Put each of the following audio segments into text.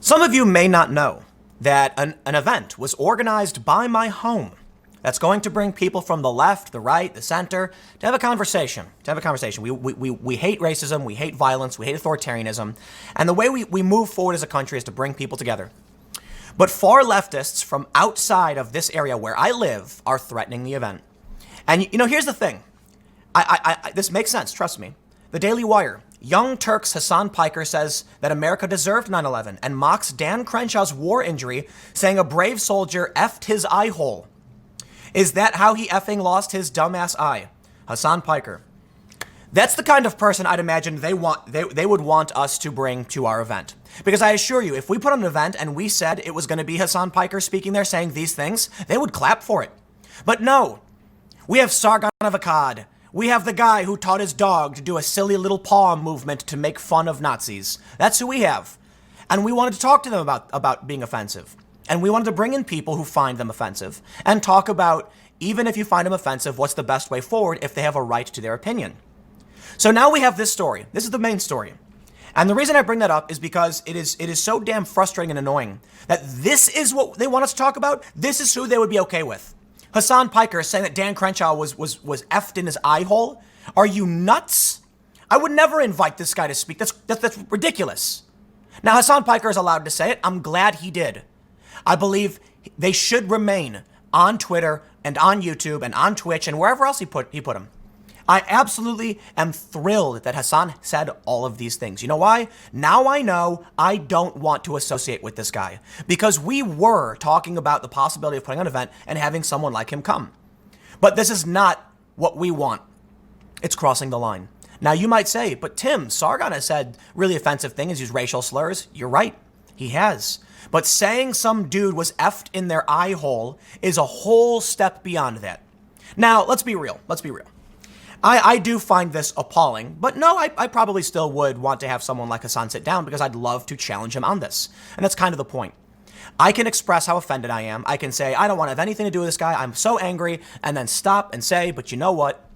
Some of you may not know that an event was organized by my home that's going to bring people from the left, the right, the center to have a conversation. We hate racism, we hate violence, we hate authoritarianism. And the way we move forward as a country is to bring people together. But far leftists from outside of this area where I live are threatening the event. And here's the thing. This makes sense, trust me. The Daily Wire. Young Turks Hassan Piker says that America deserved 9/11 and mocks Dan Crenshaw's war injury, saying a brave soldier effed his eye hole. Is that how he effing lost his dumbass eye? Hassan Piker. That's the kind of person I'd imagine they would want us to bring to our event. Because I assure you, if we put on an event and we said it was going to be Hassan Piker speaking there saying these things, they would clap for it. But no, we have Sargon of Akkad. We have the guy who taught his dog to do a silly little paw movement to make fun of Nazis. That's who we have. And we wanted to talk to them about being offensive. And we wanted to bring in people who find them offensive and talk about, even if you find them offensive, what's the best way forward if they have a right to their opinion. So now we have this story. This is the main story. And the reason I bring that up is because it is so damn frustrating and annoying that this is what they want us to talk about. This is who they would be okay with. Hassan Piker saying that Dan Crenshaw was effed in his eye hole. Are you nuts? I would never invite this guy to speak. That's ridiculous. Now, Hassan Piker is allowed to say it. I'm glad he did. I believe they should remain on Twitter and on YouTube and on Twitch and wherever else he put him. I absolutely am thrilled that Hassan said all of these things. You know why? Now I know I don't want to associate with this guy because we were talking about the possibility of putting on an event and having someone like him come. But this is not what we want. It's crossing the line. Now you might say, but Tim, Sargon has said really offensive things, used racial slurs. You're right. He has. But saying some dude was effed in their eye hole is a whole step beyond that. Now, let's be real. I do find this appalling, but no, I probably still would want to have someone like Hassan sit down because I'd love to challenge him on this. And that's kind of the point. I can express how offended I am. I can say, I don't want to have anything to do with this guy. I'm so angry. And then stop and say, but you know what?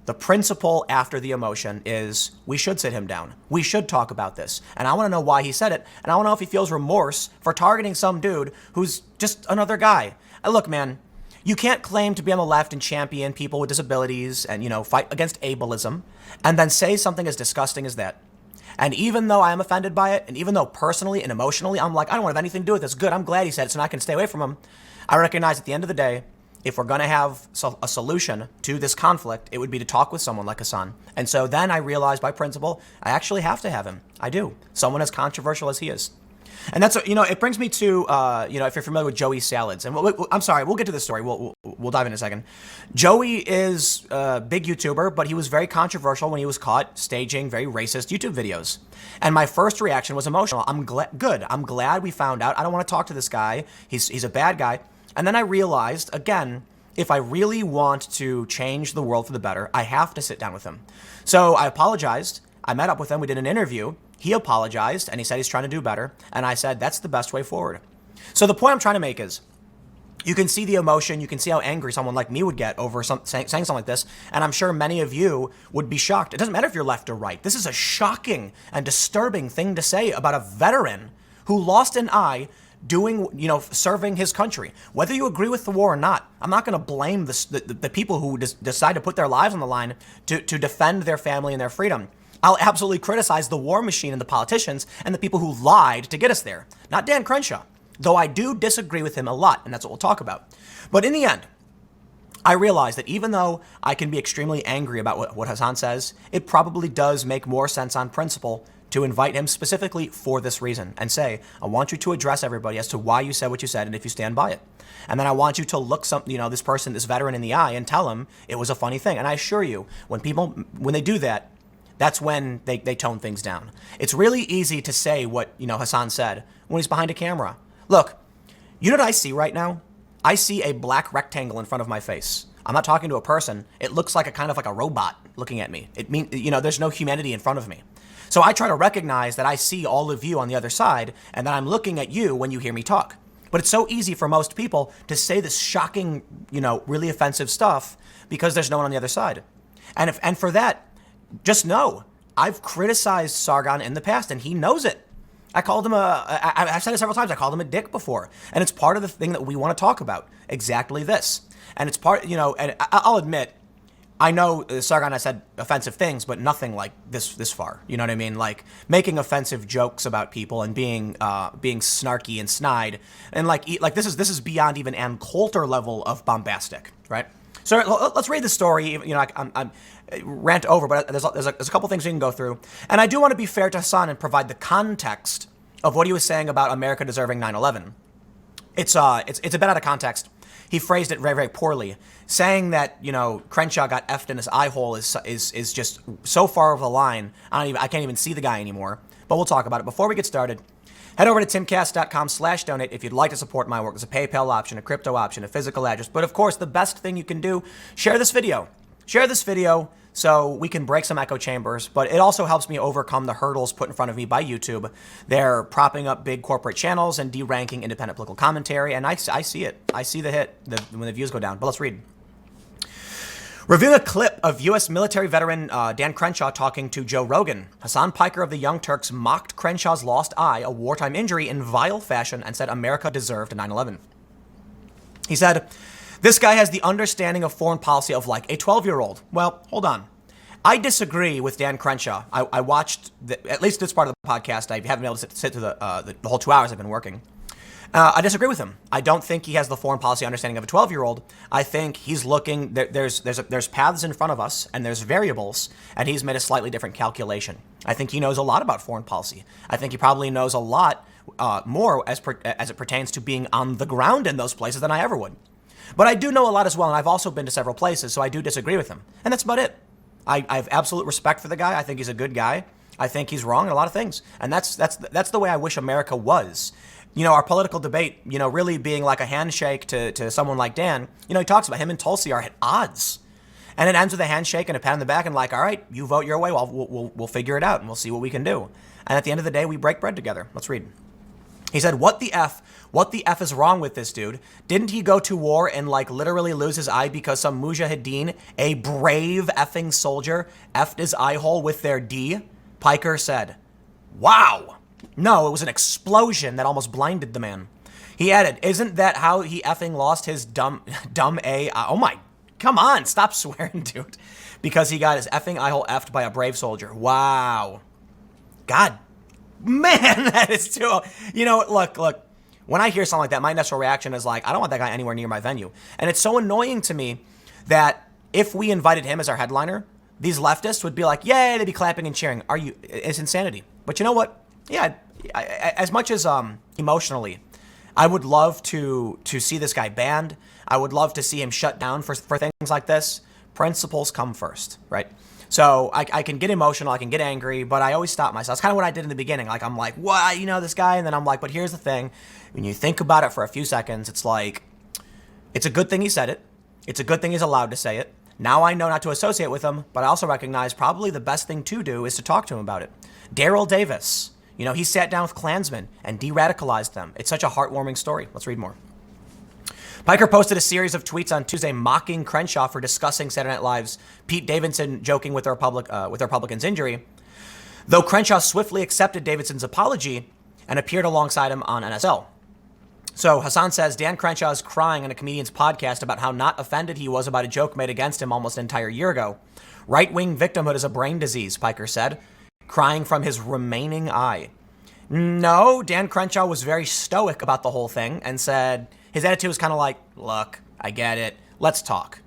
The principle after the emotion is we should sit him down. We should talk about this. And I want to know why he said it. And I want to know if he feels remorse for targeting some dude who's just another guy. Look, man. You can't claim to be on the left and champion people with disabilities and, fight against ableism and then say something as disgusting as that. And even though I am offended by it, and even though personally and emotionally I'm like, I don't want to have anything to do with this, good, I'm glad he said it so now I can stay away from him, I recognize at the end of the day, if we're going to have a solution to this conflict, it would be to talk with someone like Hassan. And so then I realized by principle, I actually have to have him. I do. Someone as controversial as he is. And that's, it brings me to, if you're familiar with Joey Salads, and I'm sorry, we'll get to this story. We'll dive in a second. Joey is a big YouTuber, but he was very controversial when he was caught staging very racist YouTube videos. And my first reaction was emotional. I'm glad we found out. I don't want to talk to this guy. He's a bad guy. And then I realized, again, if I really want to change the world for the better, I have to sit down with him. So I apologized. I met up with him. We did an interview. He apologized and he said he's trying to do better. And I said, that's the best way forward. So the point I'm trying to make is you can see the emotion. You can see how angry someone like me would get over saying something like this. And I'm sure many of you would be shocked. It doesn't matter if you're left or right. This is a shocking and disturbing thing to say about a veteran who lost an eye doing, serving his country. Whether you agree with the war or not, I'm not going to blame the people who decide to put their lives on the line to defend their family and their freedom. I'll absolutely criticize the war machine and the politicians and the people who lied to get us there. Not Dan Crenshaw, though I do disagree with him a lot, and that's what we'll talk about. But in the end, I realize that even though I can be extremely angry about what Hassan says, it probably does make more sense on principle to invite him specifically for this reason and say, I want you to address everybody as to why you said what you said and if you stand by it. And then I want you to look this person, this veteran in the eye and tell him it was a funny thing. And I assure you, when they do that, that's when they tone things down. It's really easy to say what, Hassan said when he's behind a camera. Look, you know what I see right now? I see a black rectangle in front of my face. I'm not talking to a person. It looks like a robot looking at me. It means, there's no humanity in front of me. So I try to recognize that I see all of you on the other side and that I'm looking at you when you hear me talk. But it's so easy for most people to say this shocking, really offensive stuff because there's no one on the other side. And for that, just know, I've criticized Sargon in the past, and he knows it. I called him I've said it several times, I called him a dick before. And it's part of the thing that we want to talk about. Exactly this. And it's part, and I'll admit, I know Sargon has said offensive things, but nothing like this far. You know what I mean? Like making offensive jokes about people and being snarky and snide, and like this is beyond even Ann Coulter level of bombastic, right? So let's read the story. I'm rant over, but there's a couple things we can go through, and I do want to be fair to Hassan and provide the context of what he was saying about America deserving 9/11. It's a bit out of context. He phrased it very, very poorly, saying that, Crenshaw got effed in his eye hole is just so far over the line. I can't even see the guy anymore. But we'll talk about it. Before we get started, head over to timcast.com/donate if you'd like to support my work. There's a PayPal option, a crypto option, a physical address. But of course, the best thing you can do, share this video. Share this video so we can break some echo chambers, but it also helps me overcome the hurdles put in front of me by YouTube. They're propping up big corporate channels and deranking independent political commentary, and I see it. I see the hit when the views go down. But let's read. Reviewing a clip of U.S. military veteran Dan Crenshaw talking to Joe Rogan, Hassan Piker of the Young Turks mocked Crenshaw's lost eye, a wartime injury, in vile fashion and said America deserved 9/11. He said, "This guy has the understanding of foreign policy of like a 12-year-old. Well, hold on. I disagree with Dan Crenshaw. I watched, at least this part of the podcast. I haven't been able to sit through the whole 2 hours I've been working. I disagree with him. I don't think he has the foreign policy understanding of a 12-year-old. I think he's looking, there's paths in front of us and there's variables, and he's made a slightly different calculation. I think he knows a lot about foreign policy. I think he probably knows a lot more as it pertains to being on the ground in those places than I ever would. But I do know a lot as well, and I've also been to several places, so I do disagree with him. And that's about it. I have absolute respect for the guy. I think he's a good guy. I think he's wrong in a lot of things. And that's the way I wish America was. Our political debate, really being like a handshake to someone like Dan. He talks about him and Tulsi are at odds. And it ends with a handshake and a pat on the back and like, all right, you vote your way. Well, we'll figure it out and we'll see what we can do. And at the end of the day, we break bread together. Let's read. He said, what the F is wrong with this dude? Didn't he go to war and literally lose his eye because some mujahideen, a brave effing soldier, effed his eye hole with their D? Piker said, wow. No, it was an explosion that almost blinded the man. He added, isn't that how he effing lost his dumb A? Oh my, come on, stop swearing, dude. Because he got his effing eye hole effed by a brave soldier. Wow. God, man, that is too, look, when I hear something like that, my initial reaction is like, I don't want that guy anywhere near my venue. And it's so annoying to me that if we invited him as our headliner, these leftists would be like, yay, they'd be clapping and cheering. It's insanity. But you know what? Yeah, as much as emotionally, I would love to see this guy banned. I would love to see him shut down for things like this. Principles come first, right? So I can get emotional, I can get angry, but I always stop myself. It's kind of what I did in the beginning. I'm like, what, this guy? And then I'm like, but here's the thing. When you think about it for a few seconds, it's like, it's a good thing he said it. It's a good thing he's allowed to say it. Now I know not to associate with him, but I also recognize probably the best thing to do is to talk to him about it. Daryl Davis, he sat down with Klansmen and de-radicalized them. It's such a heartwarming story. Let's read more. Piker posted a series of tweets on Tuesday mocking Crenshaw for discussing Saturday Night Live's Pete Davidson joking with the Republicans' injury, though Crenshaw swiftly accepted Davidson's apology and appeared alongside him on NSL. So Hassan says Dan Crenshaw is crying on a comedian's podcast about how not offended he was about a joke made against him almost an entire year ago. Right-wing victimhood is a brain disease, Piker said, crying from his remaining eye. No, Dan Crenshaw was very stoic about the whole thing and said his attitude was kind of like, look, I get it. Let's talk.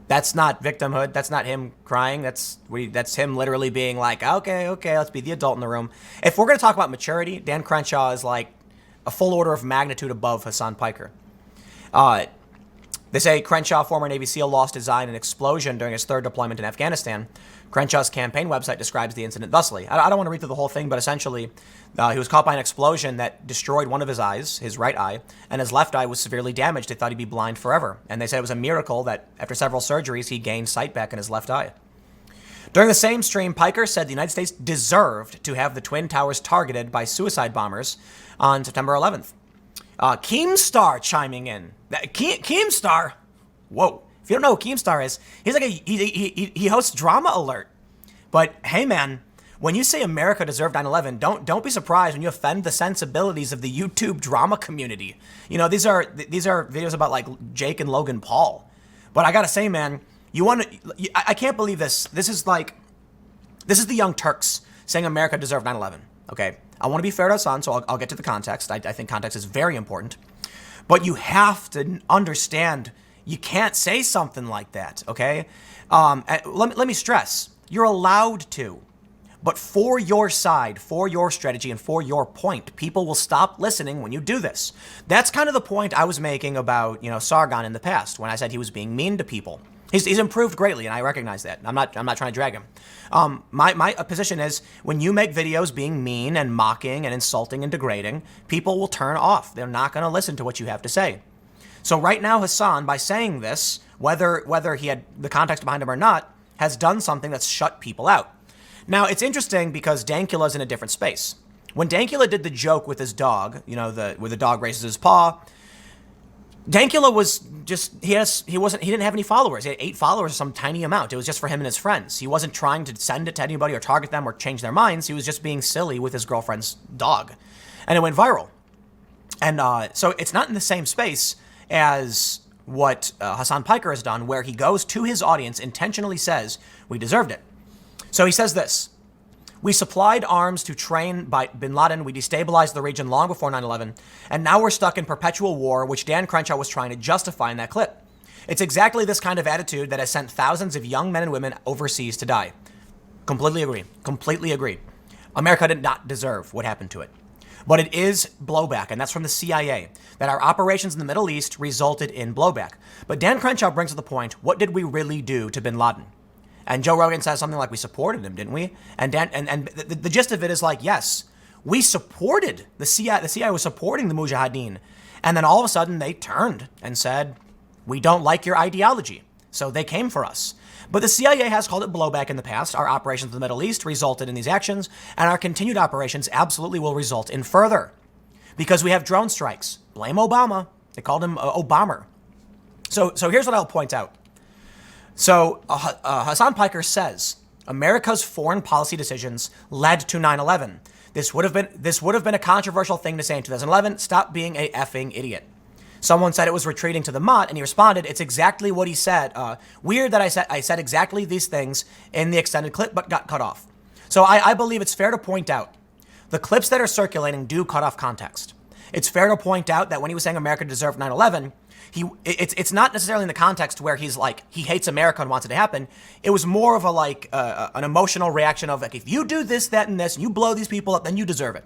That's not victimhood. That's not him crying. That's him literally being like, okay, let's be the adult in the room. If we're going to talk about maturity, Dan Crenshaw is like a full order of magnitude above Hassan Piker. They say Crenshaw, former Navy SEAL, lost his eye in an explosion during his third deployment in Afghanistan. Crenshaw's campaign website describes the incident thusly. I don't want to read through the whole thing, but essentially, he was caught by an explosion that destroyed one of his eyes, his right eye, and his left eye was severely damaged. They thought he'd be blind forever. And they said it was a miracle that after several surgeries, he gained sight back in his left eye. During the same stream, Piker said the United States deserved to have the Twin Towers targeted by suicide bombers on September 11th. Keemstar chiming in. Keemstar? Whoa. If you don't know who Keemstar is, he's like he hosts Drama Alert. But hey, man, when you say America deserved 9/11, don't be surprised when you offend the sensibilities of the YouTube drama community. You know, these are videos about like Jake and Logan Paul. But I gotta say, man, I can't believe this. This is the Young Turks saying America deserved 9/11. Okay, I want to be fair to Hassan, so I'll get to the context. I think context is very important. But you have to understand, you can't say something like that, okay? Let me stress, you're allowed to. But for your side, for your strategy, and for your point, people will stop listening when you do this. That's kind of the point I was making about, Sargon in the past, when I said he was being mean to people. He's improved greatly, and I recognize that. I'm not trying to drag him. My position is, when you make videos being mean and mocking and insulting and degrading, people will turn off. They're not going to listen to what you have to say. So right now, Hassan, by saying this, whether he had the context behind him or not, has done something that's shut people out. Now, it's interesting because Dankula's in a different space. When Dankula did the joke with his dog, where the dog raises his paw, Dankula was just, he didn't have any followers. He had 8 followers, some tiny amount. It was just for him and his friends. He wasn't trying to send it to anybody or target them or change their minds. He was just being silly with his girlfriend's dog. And it went viral. And so it's not in the same space as what Hassan Piker has done, where he goes to his audience, intentionally says, we deserved it. So he says this: we supplied arms to train by bin Laden. We destabilized the region long before 9/11. And now we're stuck in perpetual war, which Dan Crenshaw was trying to justify in that clip. It's exactly this kind of attitude that has sent thousands of young men and women overseas to die. Completely agree. Completely agree. America did not deserve what happened to it. But it is blowback, and that's from the CIA, that our operations in the Middle East resulted in blowback. But Dan Crenshaw brings to the point, what did we really do to bin Laden? And Joe Rogan says something like, we supported him, didn't we? And the gist of it is like, yes, we supported the CIA. The CIA was supporting the Mujahideen. And then all of a sudden they turned and said, we don't like your ideology. So they came for us. But the CIA has called it blowback in the past. Our operations in the Middle East resulted in these actions, and our continued operations absolutely will result in further. Because we have drone strikes. Blame Obama. They called him Obama. So here's what I'll point out. So Hassan Piker says America's foreign policy decisions led to 9/11. This would have been a controversial thing to say in 2011. Stop being a effing idiot. Someone said it was retreating to the Mott, and he responded, it's exactly what he said. Weird that I said exactly these things in the extended clip, but got cut off. So I believe it's fair to point out the clips that are circulating do cut off context. It's fair to point out that when he was saying America deserved 9/11, it's not necessarily in the context where he's like, he hates America and wants it to happen. It was more of an emotional reaction of like, if you do this, that, and this, and you blow these people up, then you deserve it,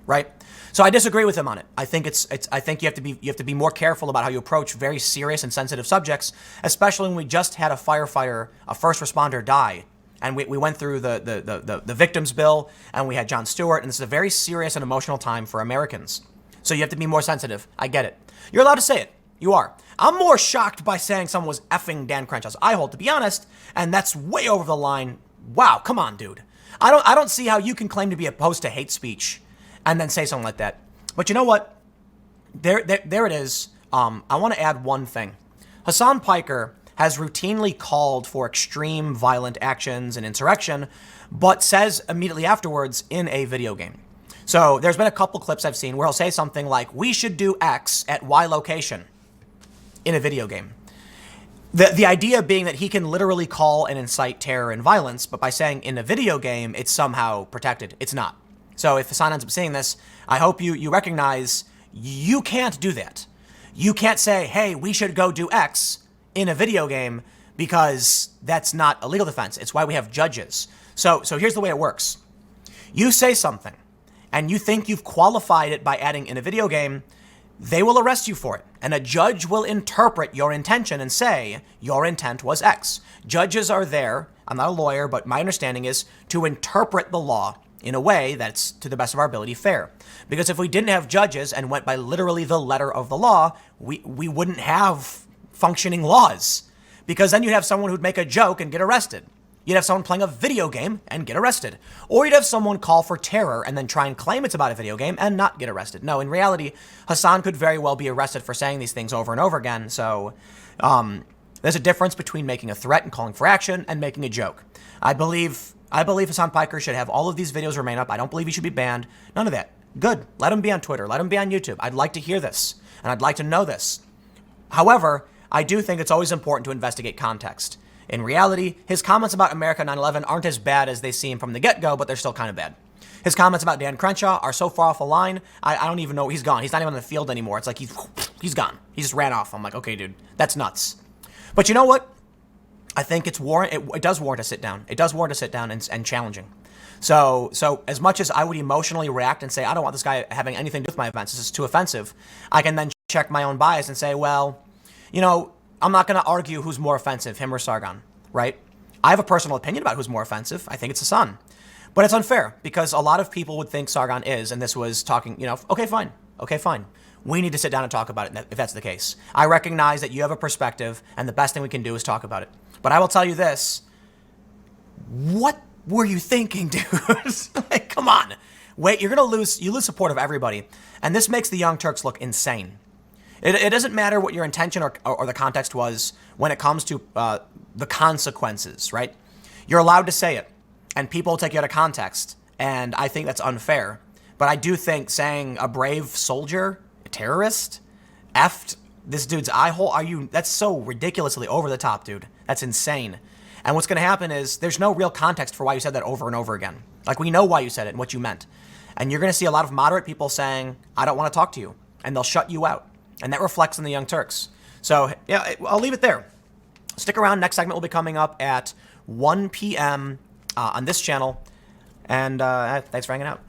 right? So I disagree with him on it. I think I think you have to be more careful about how you approach very serious and sensitive subjects, especially when we just had a firefighter, a first responder die, and we went through the victims bill, and we had Jon Stewart, and this is a very serious and emotional time for Americans. So you have to be more sensitive. I get it. You're allowed to say it. You are. I'm more shocked by saying someone was effing Dan Crenshaw's Eyehole, to be honest, and that's way over the line. Wow, come on, dude. I don't see how you can claim to be opposed to hate speech and then say something like that. But you know what? There it is. I want to add one thing. Hassan Piker has routinely called for extreme violent actions and insurrection, but says immediately afterwards in a video game. So there's been a couple clips I've seen where he'll say something like, we should do X at Y location in a video game. The idea being that he can literally call and incite terror and violence, but by saying in a video game, it's somehow protected. It's not. So if Hassan ends up seeing this, I hope you recognize you can't do that. You can't say, hey, we should go do X in a video game, because that's not a legal defense. It's why we have judges. So here's the way it works. You say something, and you think you've qualified it by adding in a video game, they will arrest you for it. And a judge will interpret your intention and say, your intent was X. Judges are there, I'm not a lawyer, but my understanding is to interpret the law in a way that's, to the best of our ability, fair. Because if we didn't have judges and went by literally the letter of the law, we wouldn't have functioning laws. Because then you'd have someone who'd make a joke and get arrested. You'd have someone playing a video game and get arrested. Or you'd have someone call for terror and then try and claim it's about a video game and not get arrested. No, in reality, Hassan could very well be arrested for saying these things over and over again. So there's a difference between making a threat and calling for action and making a joke. I believe I believe Hassan Piker should have all of these videos remain up. I don't believe he should be banned. None of that. Good. Let him be on Twitter. Let him be on YouTube. I'd like to hear this, and I'd like to know this. However, I do think it's always important to investigate context. In reality, his comments about America 9/11 aren't as bad as they seem from the get-go, but they're still kind of bad. His comments about Dan Crenshaw are so far off the line, I don't even know. He's gone. He's not even on the field anymore. It's like he's gone. He just ran off. I'm like, okay, dude, that's nuts. But you know what? I think it does warrant a sit down. It does warrant a sit down and challenging. So as much as I would emotionally react and say, I don't want this guy having anything to do with my events, this is too offensive, I can then check my own bias and say, well, you know, I'm not going to argue who's more offensive, him or Sargon, right? I have a personal opinion about who's more offensive. I think it's Hassan. But it's unfair because a lot of people would think Sargon is, and this was talking, you know, okay, fine. We need to sit down and talk about it if that's the case. I recognize that you have a perspective, and the best thing we can do is talk about it. But I will tell you this. What were you thinking, dude? Like, come on. Wait, you lose support of everybody. And this makes the Young Turks look insane. It doesn't matter what your intention or the context was when it comes to the consequences, right? You're allowed to say it, and people take you out of context, and I think that's unfair. But I do think saying a brave soldier, a terrorist, effed this dude's Eyehole, that's so ridiculously over the top, dude. That's insane. And what's going to happen is there's no real context for why you said that over and over again. Like, we know why you said it and what you meant. And you're going to see a lot of moderate people saying, I don't want to talk to you, and they'll shut you out. And that reflects in the Young Turks. So, yeah, I'll leave it there. Stick around. Next segment will be coming up at 1 p.m. On this channel. And thanks for hanging out.